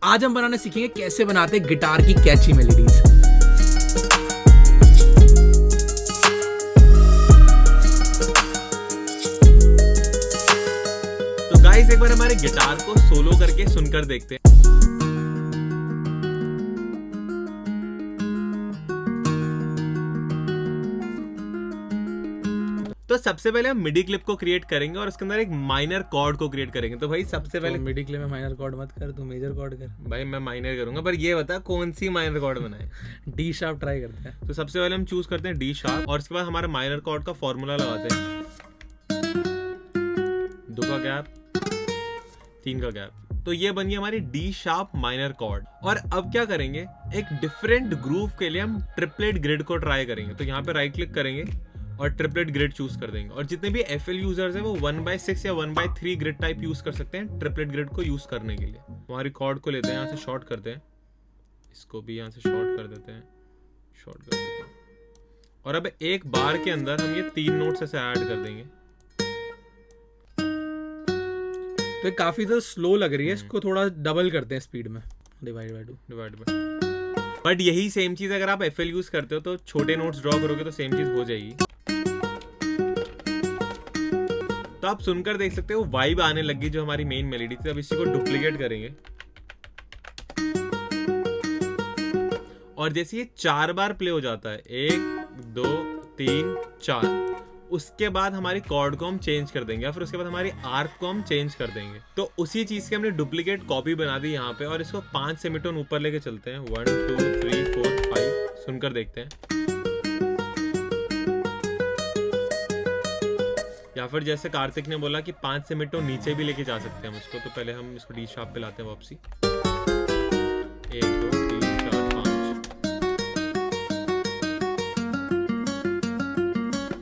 आज हम बनाना सीखेंगे कैसे बनाते हैं गिटार की कैची मेलोडीज। तो गाइस एक बार हमारे गिटार को सोलो करके सुनकर देखते हैं। तो सबसे पहले हम मिडी क्लिप को क्रिएट करेंगे और उसके अंदर एक माइनर कॉर्ड को क्रिएट करेंगे। तो भाई सबसे पहले मिडी क्लिप में माइनर कॉर्ड मत कर, तू मेजर कॉर्ड कर। भाई मैं माइनर करूंगा, पर ये बता कौन सी माइनर कॉर्ड बनाए। डी शार्प ट्राई करते हैं। तो सबसे पहले हम चूज करते हैं डी शार्प और उसके बाद हमारे माइनर कॉर्ड का फॉर्मूला लगाते हैं। 2 का गैप, 3 का गैप। तो ये बन गई हमारी डी शार्प माइनर कॉर्ड। और अब क्या करेंगे, एक डिफरेंट ग्रूव के लिए हम ट्रिपलेट ग्रिड को ट्राई करेंगे। तो यहाँ पे राइट क्लिक करेंगे और ट्रिपलेट ग्रिड चूज कर देंगे। और जितने भी FL यूजर्स हैं वो 1/6 या 1/3 ग्रिड टाइप यूज कर सकते हैं ट्रिपलेट ग्रिड को यूज करने के लिए। हमारी कॉर्ड को लेते हैं, यहाँ से शॉर्ट करते हैं, इसको भी यहाँ से शॉर्ट कर देते हैं, शॉर्ट कर देते हैं। और अब एक बार के अंदर हम ये 3 नोट्स ऐसे ऐड कर देंगे। तो काफी तो स्लो लग रही है, इसको थोड़ा डबल करते हैं स्पीड में, डिवाइड बाय 2। बट यही सेम चीज अगर आप FL यूज करते हो तो छोटे नोट्स ड्रॉ करोगे तो सेम चीज हो जाएगी। तो आप सुनकर देख सकते हो वाइब आने लगी जो हमारी मेन मेलोडी थी। अब इसी को डुप्लीकेट करेंगे और जैसे ये 4 बार प्ले हो जाता है, 1 2 3 4, उसके बाद हमारी कॉर्ड को हम चेंज कर देंगे या फिर उसके बाद हमारी आर्क को हम चेंज कर देंगे। तो उसी चीज की हमने डुप्लीकेट कॉपी बना दी यहाँ पे और इसको 5 सेमीटोन ऊपर लेके चलते हैं। 1 2 3 4 5 सुनकर देखते हैं। या फिर जैसे कार्तिक ने बोला कि 5 सेमीटोन नीचे भी लेके जा सकते हैं हम इसको। तो पहले हम इसको डी शार्प पे लाते हैं वापसी। 1 2 3 4 5।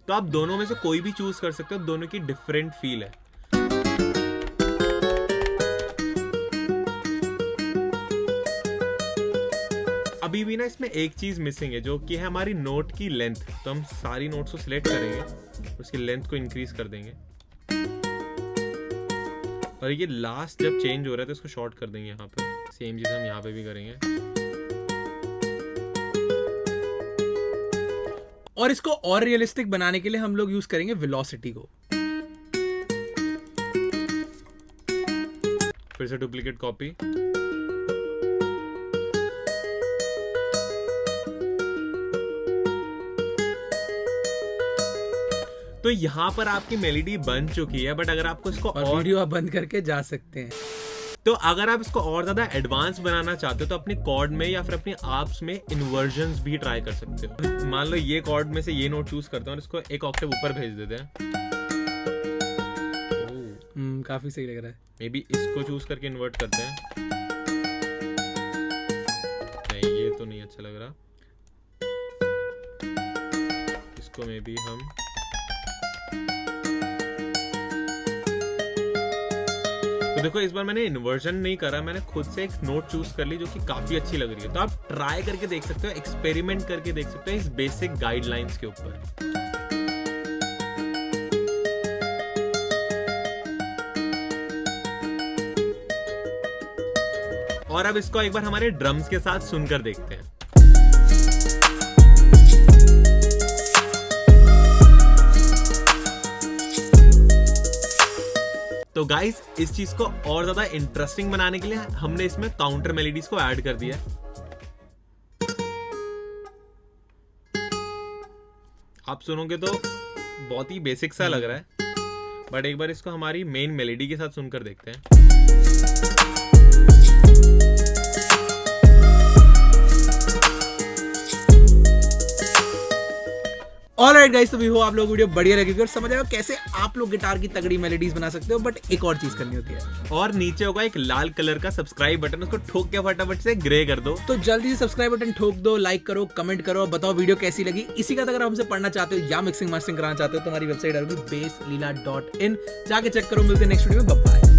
तो आप दोनों में से कोई भी चूज कर सकते हो, दोनों की डिफरेंट फील है। अभी भी ना इसमें एक चीज मिसिंग है जो कि है हमारी नोट की लेंथ। तो हम सारी नोट्स को सिलेक्ट करेंगे, उसकी लेंथ को इंक्रीज कर देंगे और ये लास्ट जब चेंज हो रहा है तो इसको शॉर्ट कर देंगे यहाँ पे। सेम चीज हम यहाँ पे भी करेंगे। और इसको और रियलिस्टिक बनाने के लिए हम लोग यूज करेंगे वेलोसिटी को। फिर से डुप्लीकेट कॉपी। तो यहाँ पर आपकी मेलोडी बन चुकी है। बट अगर आपको इसको और वीडियो आप बंद करके जा सकते हैं। तो अगर आप इसको और ज्यादा एडवांस बनाना चाहते हो तो अपनी कॉर्ड में या फिर अपनी आर्प्स में इन्वर्जन्स भी ट्राई कर सकते हो। मान लो ये कॉर्ड में से ये नोट चूज करते हैं और इसको एक ऑक्टेव ऊपर भेज देते हैं। काफी सही लग रहा है। मे बी इसको चूज करके इन्वर्ट करते हैं। नहीं, ये तो नहीं अच्छा लग रहा। इसको मे बी हम तो देखो इस बार मैंने इन्वर्जन नहीं करा, मैंने खुद से एक नोट चूज कर ली जो कि काफी अच्छी लग रही है। तो आप ट्राई करके देख सकते हो, एक्सपेरिमेंट करके देख सकते हो इस बेसिक गाइडलाइंस के ऊपर। और अब इसको एक बार हमारे ड्रम्स के साथ सुनकर देखते हैं। तो गाइस इस चीज को और ज्यादा इंटरेस्टिंग बनाने के लिए हमने इसमें काउंटर मेलोडीज को ऐड कर दिया है। आप सुनोगे तो बहुत ही बेसिक सा लग रहा है, बट एक बार इसको हमारी मेन मेलोडी के साथ सुनकर देखते हैं। ऑलराइट गाइस, तो भी हो आप लोग वीडियो बढ़िया लगी और समझ आए कैसे आप लोग गिटार की तगड़ी मेलोडीज बना सकते हो। बट एक और चीज करनी होती है, और नीचे होगा एक लाल कलर का सब्सक्राइब बटन, उसको ठोक के फटाफट से ग्रे कर दो। तो जल्दी से सब्सक्राइब बटन ठोक दो, लाइक करो, कमेंट करो, बताओ वीडियो कैसी लगी। इसी का अगर हमसे पढ़ना चाहते हो या मिक्सिंग मास्टरिंग कराना चाहते हो तो हमारी वेबसाइट है bassleela.in, जाके चेक करो। मिलते हैं नेक्स्ट वीडियो में, बाय।